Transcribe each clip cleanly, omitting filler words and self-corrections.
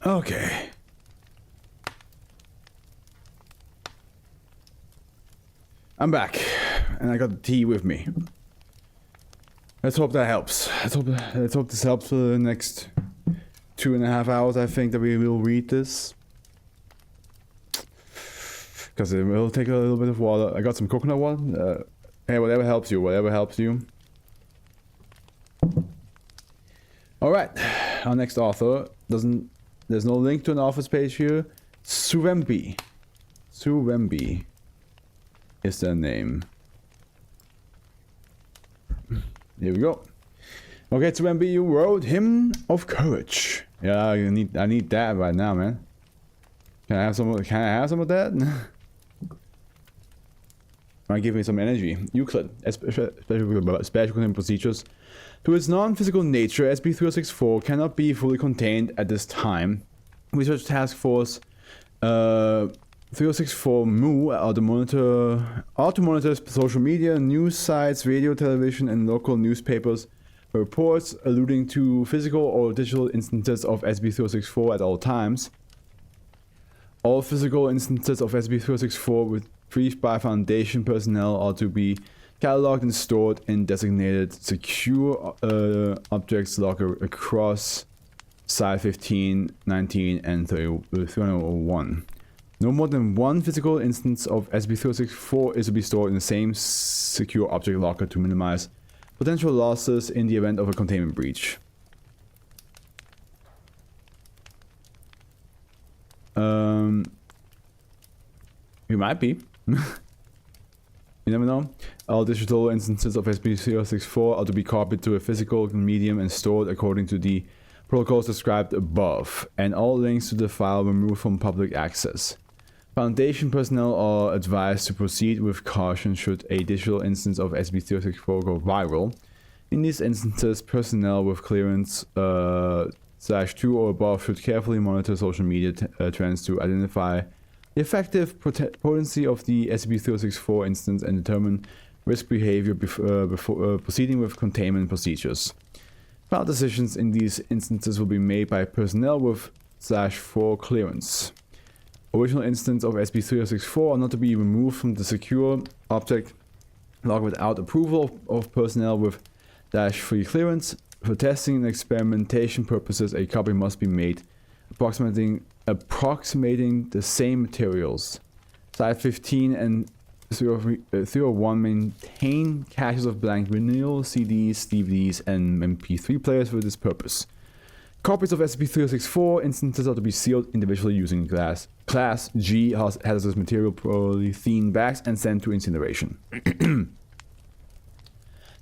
Okay. I'm back, and I got the tea with me. Let's hope that helps. Let's hope this helps for the next 2.5 hours. I think that we will read this, because it will take a little bit of water. I got some coconut water. Hey, whatever helps you. Whatever helps you. All right. Our next author doesn't. There's no link to an author's page here. Surembi. Surembi is their name. Here we go. Okay, Surembi, you wrote Hymn of Courage. Yeah, I need that right now, man. Can I have some of that? Might give me some energy. Euclid, special containment procedures. To its non-physical nature, SCP-3064 cannot be fully contained at this time. Research Task Force 3064 MU are to monitor social media, news sites, radio, television, and local newspapers for reports alluding to physical or digital instances of SCP-3064 at all times. All physical instances of SCP-3064 retrieved by Foundation personnel are to be cataloged and stored in designated secure objects locker across Site 15, 19, and 301. No more than one physical instance of SCP-3064 is to be stored in the same secure object locker to minimize potential losses in the event of a containment breach. We might be. You never know. All digital instances of SCP-064 are to be copied to a physical medium and stored according to the protocols described above, and all links to the file removed from public access. Foundation personnel are advised to proceed with caution should a digital instance of SCP-064 go viral. In these instances, personnel with clearance /2 or above should carefully monitor social media trends to identify the effective potency of the SCP-3064 instance and determine risk behavior before proceeding with containment procedures. Final decisions in these instances will be made by personnel with /4 clearance. Original instances of SCP-3064 are not to be removed from the secure object log without approval of personnel with -3 clearance. For testing and experimentation purposes, a copy must be made approximating the same materials. Site 15 and 301 maintain caches of blank vinyl, CDs, DVDs, and MP3 players for this purpose. Copies of SCP-3064 instances are to be sealed individually using Class G hazardous material polythene bags and sent to incineration.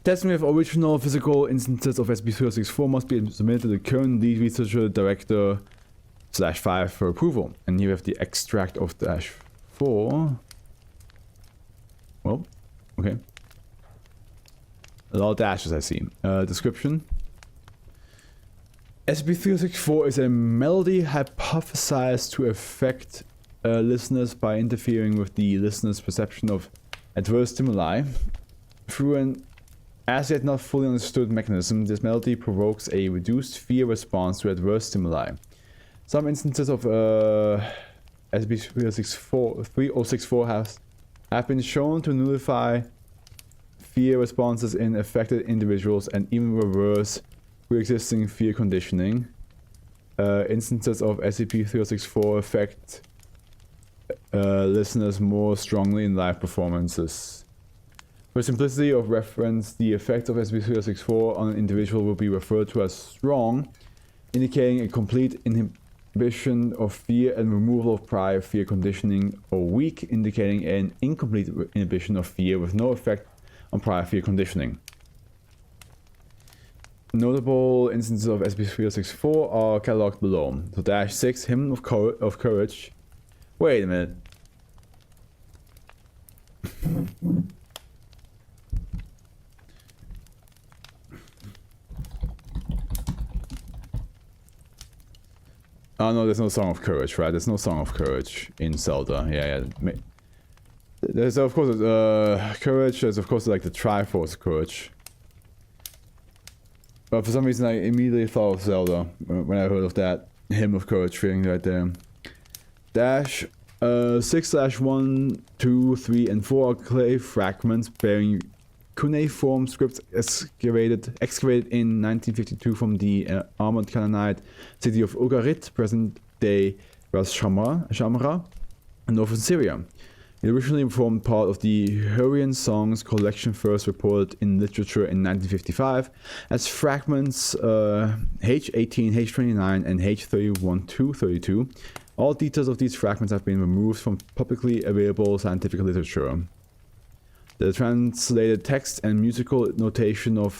Testing with original physical instances of SCP-3064 must be submitted to the current lead researcher director /5 for approval. And here we have the extract of -4. Well, okay. A lot of dashes I see. Description. SCP-3064 is a melody hypothesized to affect listeners by interfering with the listener's perception of adverse stimuli. Through an as yet not fully understood mechanism, this melody provokes a reduced fear response to adverse stimuli. Some instances of SCP-3064 have been shown to nullify fear responses in affected individuals and even reverse pre-existing fear conditioning. Instances of SCP-3064 affect listeners more strongly in live performances. For simplicity of reference, the effects of SCP-3064 on an individual will be referred to as strong, indicating a complete inhibition of fear and removal of prior fear conditioning, or weak, indicating an incomplete inhibition of fear with no effect on prior fear conditioning. Notable instances of SCP-3064 are cataloged below. So -6, Hymn of Courage. Wait a minute. Oh no, there's no Song of Courage, right? There's no Song of Courage in Zelda. Yeah. There's of course Courage. There's of course like the Triforce Courage. But for some reason I immediately thought of Zelda when I heard of that. hymn of courage feeling right there. Dash 6/1, 2, 3, and 4 are clay fragments bearing cuneiform scripts excavated in 1952 from the armored Canaanite city of Ugarit, present-day Ras Shamra, in northern Syria. It originally formed part of the Hurrian Songs collection, first reported in literature in 1955 as fragments H18, H29, and H31-32. All details of these fragments have been removed from publicly available scientific literature. The translated text and musical notation of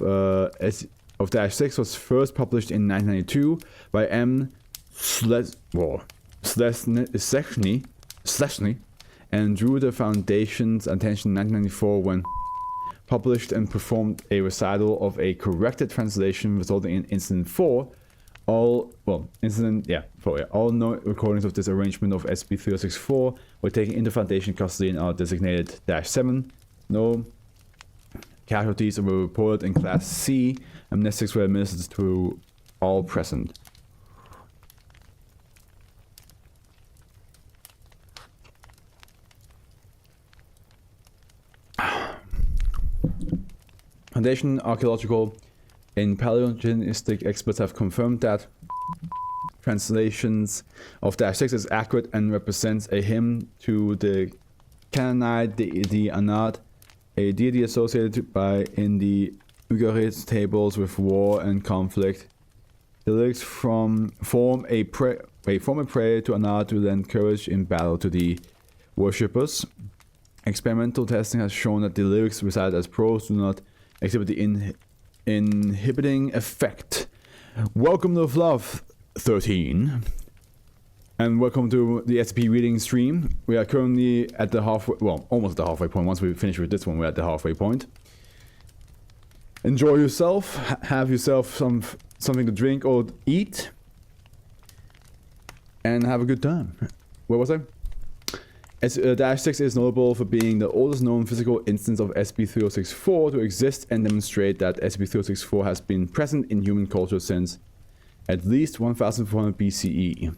Dash 6 was first published in 1992 by M. Schlesny and drew the Foundation's attention in 1994 when published and performed a recital of a corrected translation, resulting in Incident 4. All known recordings of this arrangement of SCP-3064 were taken into Foundation custody and are designated -7. No casualties were reported in Class C. Amnestics were administered to all present. Foundation archaeological and paleogenetic experts have confirmed that translations of Dash 6 is accurate and represents a hymn to the Canaanite deity Anat, a deity associated in the Ugarit tables with war and conflict. The lyrics form a prayer to Anat to lend courage in battle to the worshippers. Experimental testing has shown that the lyrics recited as prose do not exhibit the inhibiting effect. Welcome to Fluff 13, and welcome to the SCP reading stream. We are currently at the almost the halfway point. Once we finish with this one, we're at the halfway point. Enjoy yourself, have yourself something to drink or eat, and have a good time. Where was I? Dash 6 is notable for being the oldest known physical instance of SCP-3064 to exist and demonstrate that SCP-3064 has been present in human culture since at least 1400 BCE.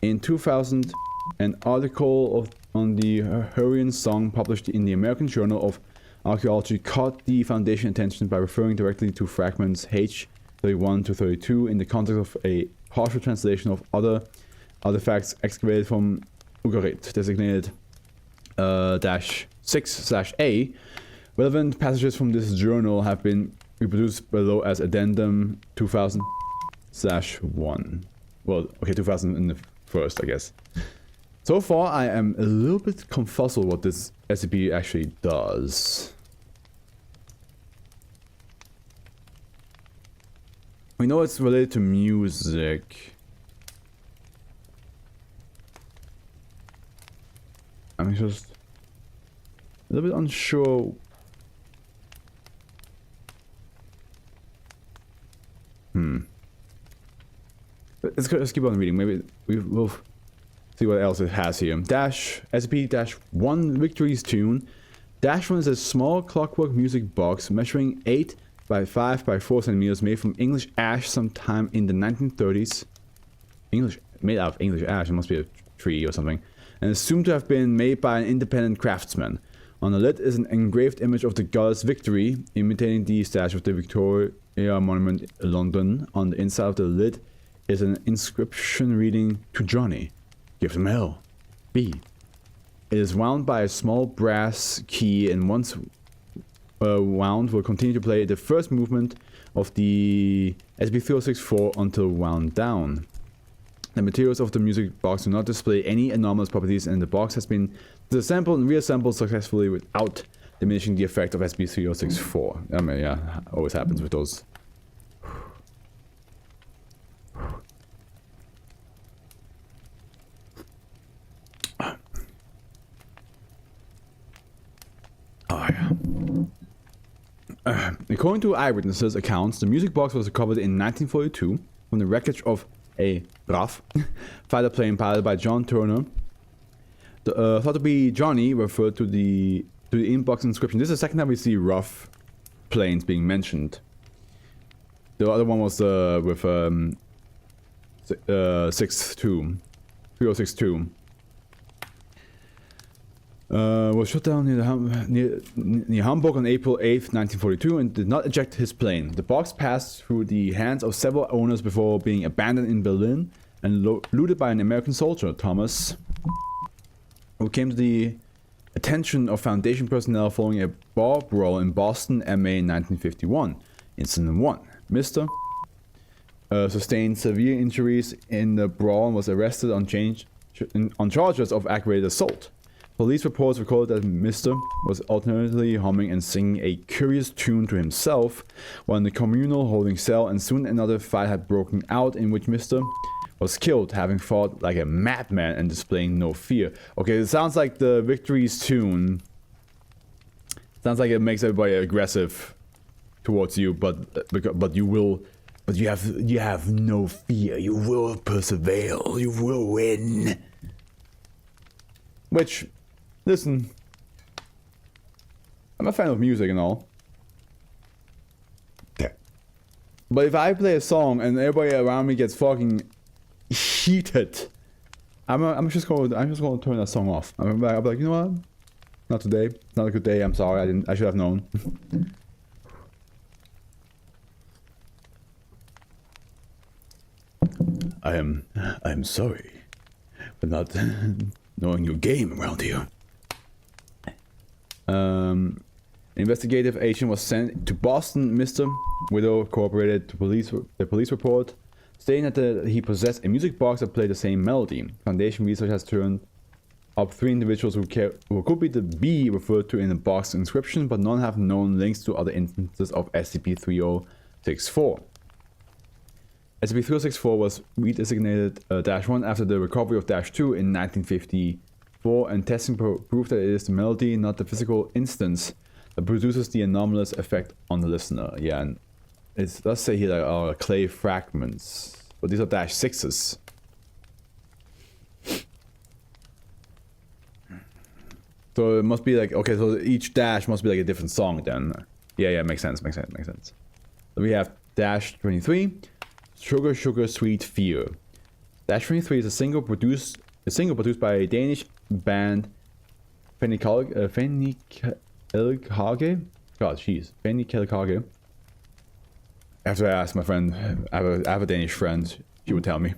In 2000, an article on the Hurrian Song published in the American Journal of Archaeology caught the Foundation attention by referring directly to fragments H31-32 in the context of a partial translation of other artifacts excavated from Ugarit, designated -6/A. Relevant passages from this journal have been reproduced below as addendum 2000/1. Well, okay, 2000 in the first, I guess. So far, I am a little bit confuzzled what this SCP actually does. We know it's related to music. I'm just a little bit unsure. Let's keep on reading. Maybe we'll see what else it has here. SCP-1 Victory's Tune. -1 is a small clockwork music box measuring 8 by 5 by 4 centimeters, made from English ash sometime in the 1930s. Made out of English ash. It must be a tree or something. And assumed to have been made by an independent craftsman. On the lid is an engraved image of the goddess Victory, imitating the statue of the Victoria Monument in London. On the inside of the lid is an inscription reading, "To Johnny, give them hell. B." It is wound by a small brass key, and once wound will continue to play the first movement of the SCP-3064 until wound down. The materials of the music box do not display any anomalous properties, and the box has been disassembled and reassembled successfully without diminishing the effect of SCP-3064. I mean, yeah, always happens with those. Oh, yeah. According to eyewitnesses' accounts, the music box was recovered in 1942 from the wreckage of a RAF fighter plane piloted by John Turner. Thought to be Johnny referred to the inbox inscription. This is the second time we see RAF planes being mentioned. The other one was with 3062. Was shot down near Hamburg on April 8th, 1942 and did not eject his plane. The box passed through the hands of several owners before being abandoned in Berlin and looted by an American soldier, Thomas, who came to the attention of Foundation personnel following a bar brawl in Boston, May 1951. Incident 1. Mr. Sustained severe injuries in the brawl and was arrested on charges of aggravated assault. Police reports recorded that Mr. was alternately humming and singing a curious tune to himself while in the communal holding cell, and soon another fight had broken out in which Mr. was killed, having fought like a madman and displaying no fear. Okay, it sounds like the Victory's tune. Sounds like it makes everybody aggressive towards you, but you have no fear. You will persevere. You will win. Which, listen, I'm a fan of music and all. But if I play a song and everybody around me gets fucking heated, I'm just gonna turn that song off. I'll be like, you know what? Not today. Not a good day. I'm sorry. I should have known. I am sorry for not knowing your game around here. An investigative agent was sent to Boston. Mr. Widow cooperated to the police report, stating that he possessed a music box that played the same melody. Foundation research has turned up 3 individuals who could be referred to in the box inscription, but none have known links to other instances of SCP-3064. SCP-3064 was redesignated -1 after the recovery of -2 in 1954, and testing proved that it is the melody, not the physical instance, that produces the anomalous effect on the listener. Yeah, and it does say here that clay fragments, but these are -6s. So it must be like, okay, so each dash must be like a different song then. Yeah, makes sense. So we have -23. Sugar Sugar Sweet Fear. -23 is a single produced by a Danish band, Fennikelkage. God, jeez, Fennikelkage. After I asked my friend, I have a Danish friend, she would tell me.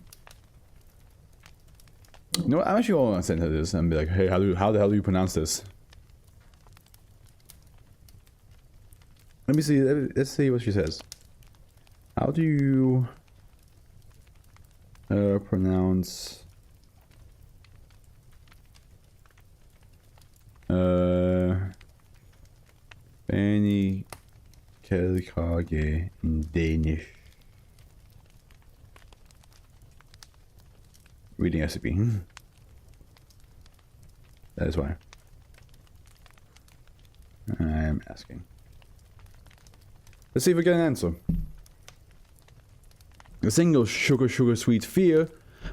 You know what, I'm actually going to send her this and be like, hey, how the hell do you pronounce this? Let me see, let's see what she says. How do you pronounce Fennikelkage in Danish? Reading SCP. That is why I'm asking. Let's see if we get an answer. The single Sugar Sugar Sweet Fear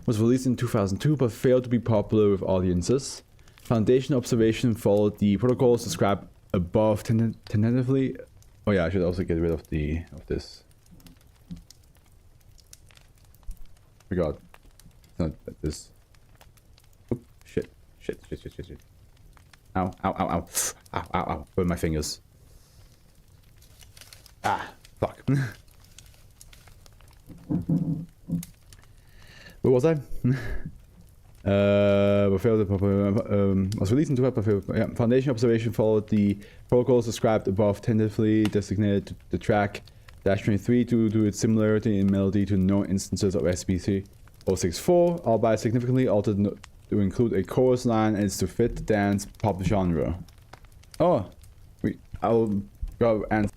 was released in 2002 but failed to be popular with audiences. Foundation observation followed the protocols described above tentatively. Oh yeah, I should also get rid of this. Forgot. It's not this. Oop, shit. Ow. Burn my fingers. Ah, fuck. Where was I? Was released in 2000. Foundation observation followed the protocols described above, tentatively designated the track -23 due to its similarity in melody to known instances of SCP-064, albeit significantly altered to include a chorus line, and it's to fit the dance pop genre. Oh, I'll go and.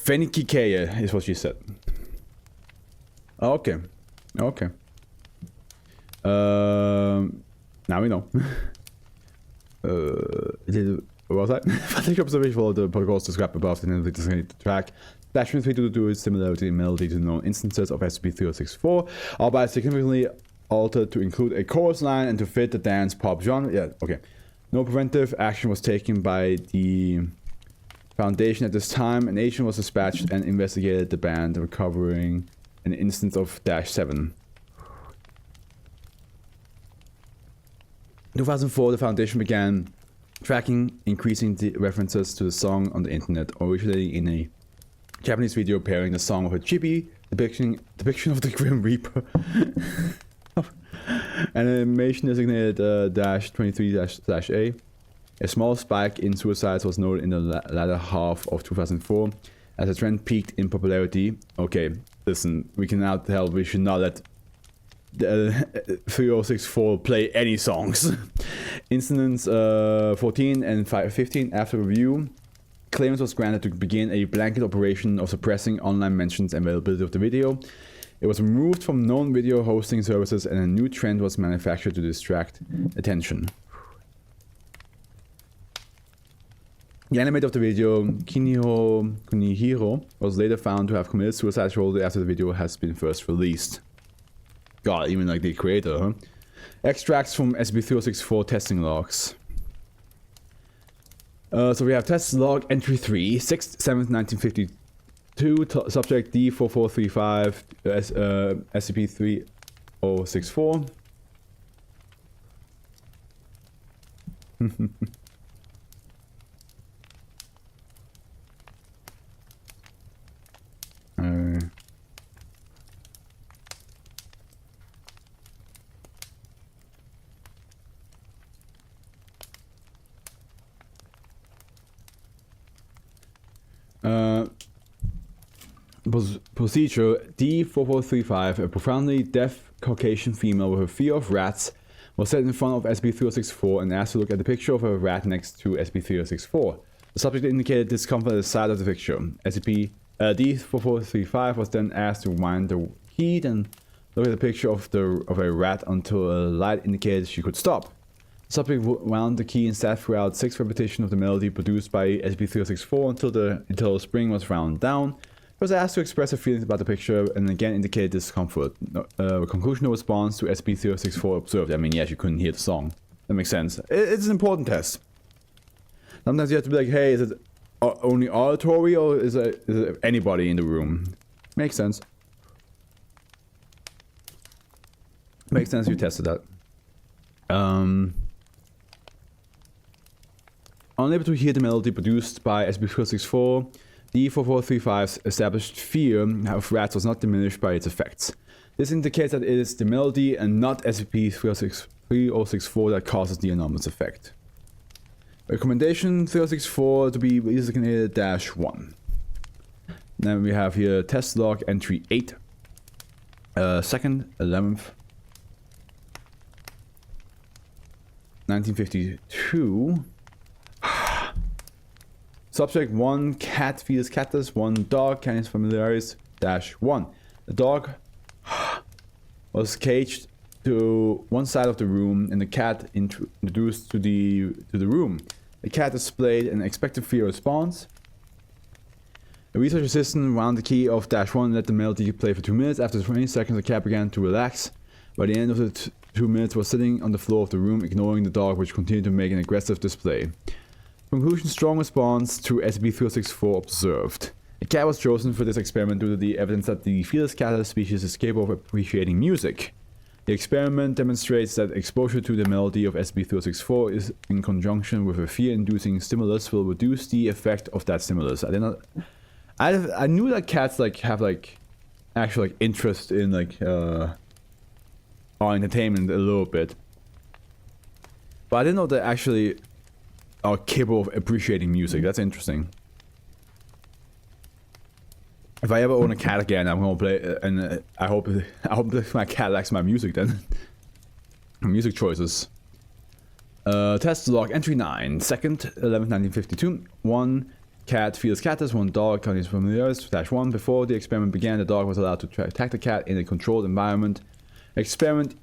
Fennikelkage is what she said. Okay. Now we know. was I? Particular observation of the protocols described above the designated track. Dash 322 is similarity in melody to known instances of SCP-3064, albeit significantly altered to include a chorus line and to fit the dance pop genre. Yeah, okay. No preventive action was taken by the Foundation at this time. An agent was dispatched and investigated the band, recovering an instance of Dash 7. In 2004, the Foundation began tracking increasing the references to the song on the internet, originating in a Japanese video pairing the song with a chibi depiction of the Grim Reaper. An animation designated dash 23-A. A small spike in suicides was noted in the latter half of 2004 as the trend peaked in popularity. Okay, listen, we can now tell we should not let the 3064 play any songs. Incidents 14 and 15 after review, clearance was granted to begin a blanket operation of suppressing online mentions and availability of the video. It was removed from known video hosting services and a new trend was manufactured to distract attention. The animator of the video, Kunihiro, was later found to have committed suicide shortly after the video has been first released. God, even like the creator, huh? Extracts from SCP-3064 testing logs. So we have test log entry 3, 6th 7th 1952, subject D4435, SCP-3064. Procedure D4435, a profoundly deaf Caucasian female with a fear of rats was set in front of SCP-3064 and asked to look at the picture of a rat next to SCP-3064. The subject indicated discomfort at the side of the picture. D4435 was then asked to wind the heat and look at the picture of a rat until a light indicated she could stop. The subject wound the key and sat throughout 6 repetitions of the melody produced by SCP-3064 until the spring was wound down. He was asked to express her feelings about the picture and again indicated discomfort. Conclusion response to SCP-3064 observed. I mean, yeah, she couldn't hear the song. That makes sense. It's an important test. Sometimes you have to be like, hey, is it only auditory or is it anybody in the room? Makes sense. Makes sense you tested that. Unable to hear the melody produced by SCP-3064, D4435's established fear of rats was not diminished by its effects. This indicates that it is the melody and not SCP-3064 that causes the anomalous effect. Recommendation 3064 to be designated -1. Then we have here test log entry 8, 2nd 11th 1952. Subject 1 cat fetus catus, 1 dog canis familiaris -1. The dog was caged to one side of the room and the cat introduced to the room. The cat displayed an expected fear response. A research assistant wound the key of -1 and let the melody play for 2 minutes. After 20 seconds, the cat began to relax. By the end of the 2 minutes, was sitting on the floor of the room, ignoring the dog, which continued to make an aggressive display. Conclusion: strong response to SCP-3064 observed. A cat was chosen for this experiment due to the evidence that the Felis catus species is capable of appreciating music. The experiment demonstrates that exposure to the melody of SCP-3064 is in conjunction with a fear-inducing stimulus will reduce the effect of that stimulus. I knew that cats have actual interest in our entertainment a little bit, but I didn't know they actually are capable of appreciating music. That's interesting. If I ever own a cat again, I'm gonna play, and I hope that my cat likes my music then. Music choices. Test log entry 9, 2nd 11th 1952. 1 cat feels catus, 1 dog canis familiaris -1. Before the experiment began, the dog was allowed to attack the cat in a controlled environment. Experiment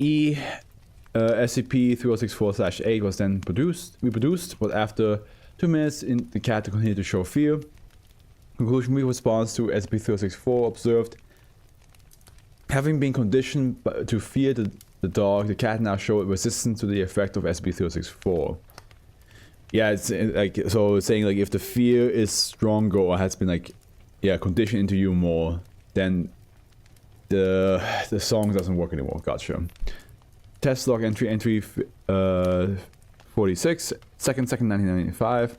SCP-3064-8 was then reproduced, but after 2 minutes in the cat to continue to show fear. Conclusion: weak response to SCP-064 observed. Having been conditioned to fear the dog, the cat now showed resistance to the effect of SCP-064. Yeah, it's like, so it's saying like if the fear is stronger or has been like, yeah, conditioned into you more, then the song doesn't work anymore. Gotcha. Test log entry 46, 2nd 1995.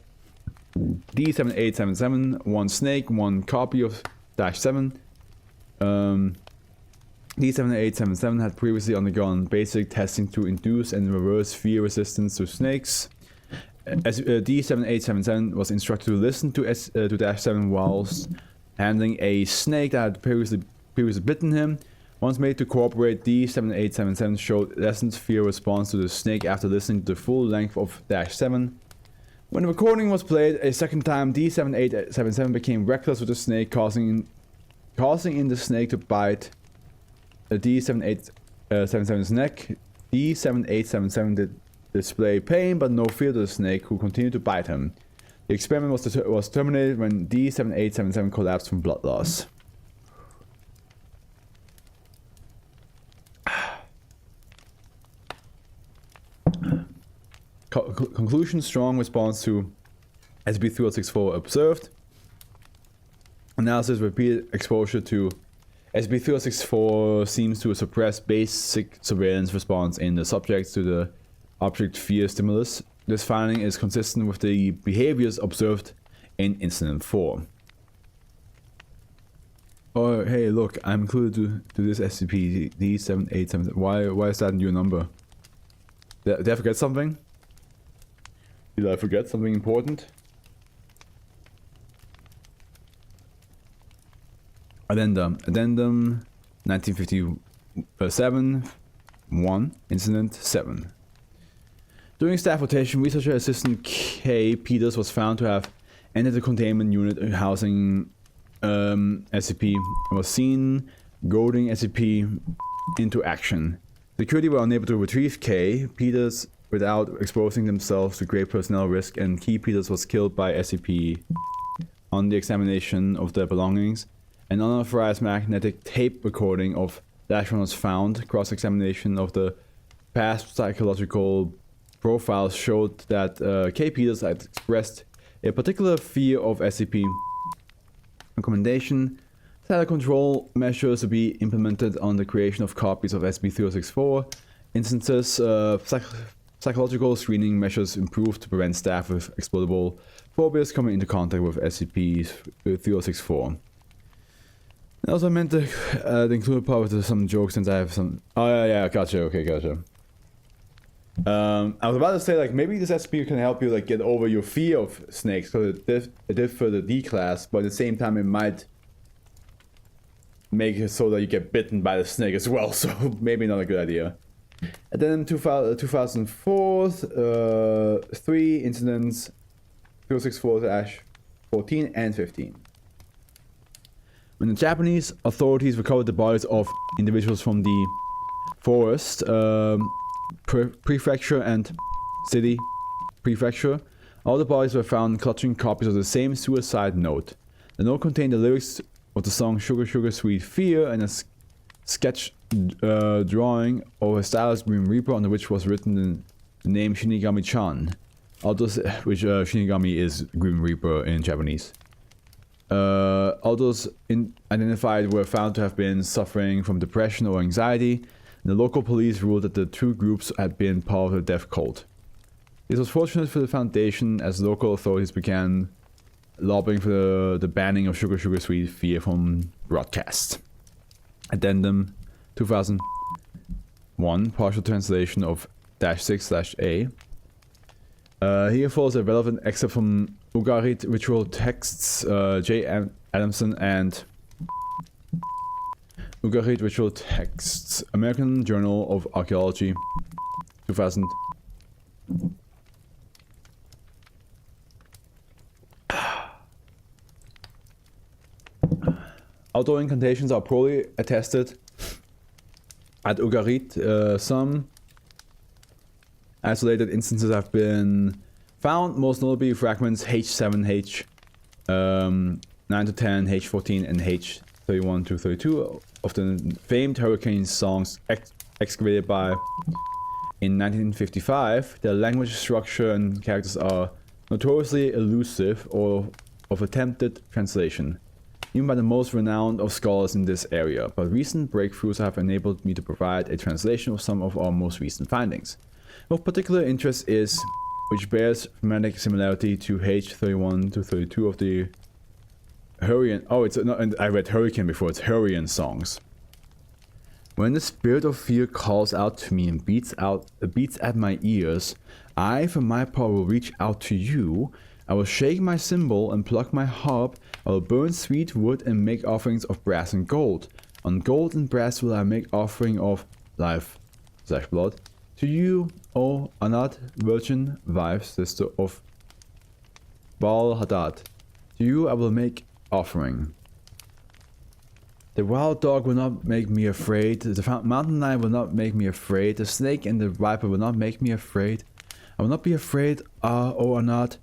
D7877, 1 snake, 1 copy of -7. D7877 had previously undergone basic testing to induce and reverse fear resistance to snakes. As D7877 was instructed to listen to -7 whilst handling a snake that had previously bitten him. Once made to cooperate, D7877 showed lessened fear response to the snake after listening to the full length of -7. When the recording was played a second time, D7877 became reckless with the snake, causing in the snake to bite D7877's neck. D7877 did display pain but no fear to the snake, who continued to bite him. The experiment was terminated when D7877 collapsed from blood loss. Conclusion: strong response to SCP-3064 observed. Analysis: repeated exposure to SCP-3064 seems to suppress basic surveillance response in the subjects to the object fear stimulus. This finding is consistent with the behaviors observed in Incident 4. Oh, hey, look, I'm included to this SCP D7877. Why is that your number? Did I forget something? Did I forget something important? Addendum 1957 1 Incident 7. During staff rotation, researcher assistant K. Peters was found to have entered the containment unit housing SCP and was seen goading SCP into action. Security were unable to retrieve K. Peters without exposing themselves to great personnel risk, and Key Peters was killed by SCP. On the examination of their belongings, an unauthorized magnetic tape recording of Dashron was found. Cross-examination of the past psychological profiles showed that K. Peters had expressed a particular fear of SCP. Recommendation: data control measures to be implemented on the creation of copies of SCP-3064. Instances: psychological screening measures improved to prevent staff with explodable phobias coming into contact with SCP-3064. I also meant to include part with some jokes since I have some... Oh yeah, gotcha, okay, gotcha. I was about to say, like, maybe this SCP can help you, like, get over your fear of snakes, because it did for the D class, but at the same time it might make it so that you get bitten by the snake as well, so maybe not a good idea. And then 2004, 3 incidents, 064-14 and 15. When the Japanese authorities recovered the bodies of individuals from the forest, prefecture and city prefecture, all the bodies were found clutching copies of the same suicide note. The note contained the lyrics of the song Sugar Sugar Sweet Fear and a sketch drawing of a stylized Grim Reaper under which was written the name Shinigami-chan. Which Shinigami is Grim Reaper in Japanese. All those identified were found to have been suffering from depression or anxiety. The local police ruled that the two groups had been part of the death cult. This was fortunate for the Foundation, as local authorities began lobbying for the banning of Sugar Sugar Sweet Fear from broadcast. Addendum 2001, partial translation of -6/A. Here follows a relevant excerpt from Ugarit Ritual Texts, J. Adamson and Ugarit Ritual Texts, American Journal of Archaeology, 2000. Outdoor incantations are poorly attested at Ugarit. Some isolated instances have been Found most notably fragments H7H, 9 to 10, H14, and H31 to 32 of the famed Hurricane songs excavated by in 1955. Their language structure and characters are notoriously elusive or of attempted translation, even by the most renowned of scholars in this area, but recent breakthroughs have enabled me to provide a translation of some of our most recent findings. Of particular interest is, which bears phonetic similarity to H31 to 32 of the Hurricane. Oh, it's not. I read Hurricane before. It's Hurricane songs. When the spirit of fear calls out to me and beats at my ears, I, for my part, will reach out to you. I will shake my cymbal and pluck my harp. I will burn sweet wood and make offerings of brass and gold. On gold and brass will I make offering of life/blood. To you, O Anat, virgin wife, sister of Baal Hadad. To you I will make offering. The wild dog will not make me afraid. The mountain lion will not make me afraid. The snake and the viper will not make me afraid. I will not be afraid, O Anat,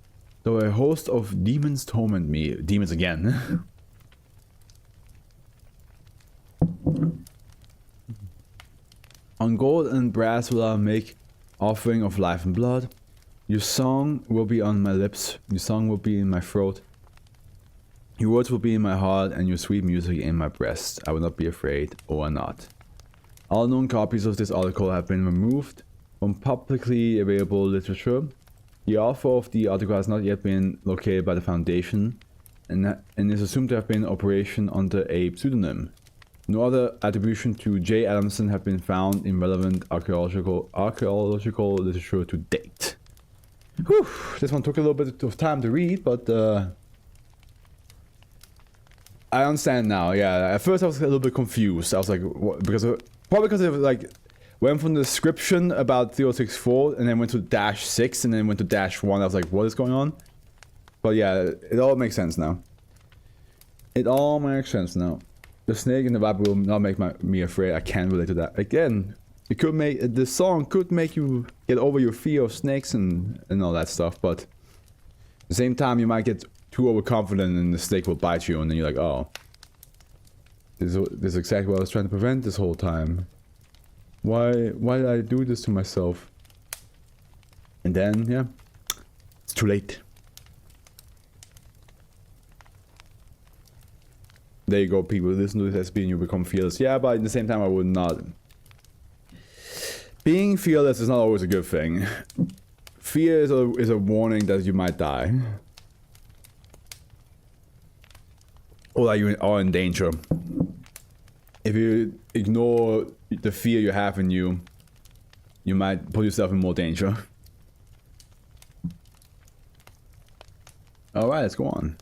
though a host of demons torment me. Demons again. On gold and brass will I make offering of life and blood. Your song will be on my lips. Your song will be in my throat. Your words will be in my heart, and your sweet music in my breast. I will not be afraid, O Anat. All known copies of this article have been removed from publicly available literature. The author of the article has not yet been located by the Foundation, and is assumed to have been in operation under a pseudonym. No other attribution to J. Adamson have been found in relevant archaeological literature to date. Whew, this one took a little bit of time to read, but I understand now. Yeah, at first I was a little bit confused. I was like, what? Probably because it like went from the description about 064 and then went to -6 and then went to -1. I was like, what is going on? But yeah, it all makes sense now. It all makes sense now. The snake and the viper will not make me afraid. I can't relate to that. Again, it could make the song could make you get over your fear of snakes and all that stuff, but at the same time you might get too overconfident and the snake will bite you, and then you're like, oh, this is exactly what I was trying to prevent this whole time. Why did I do this to myself? And then, yeah, it's too late. There you go, people. Listen to this SCP and you become fearless. Yeah, but at the same time, I would not. Being fearless is not always a good thing. Fear is a warning that you might die. Or that you are in danger. If you ignore the fear you have in you, you might put yourself in more danger. Alright, let's go on.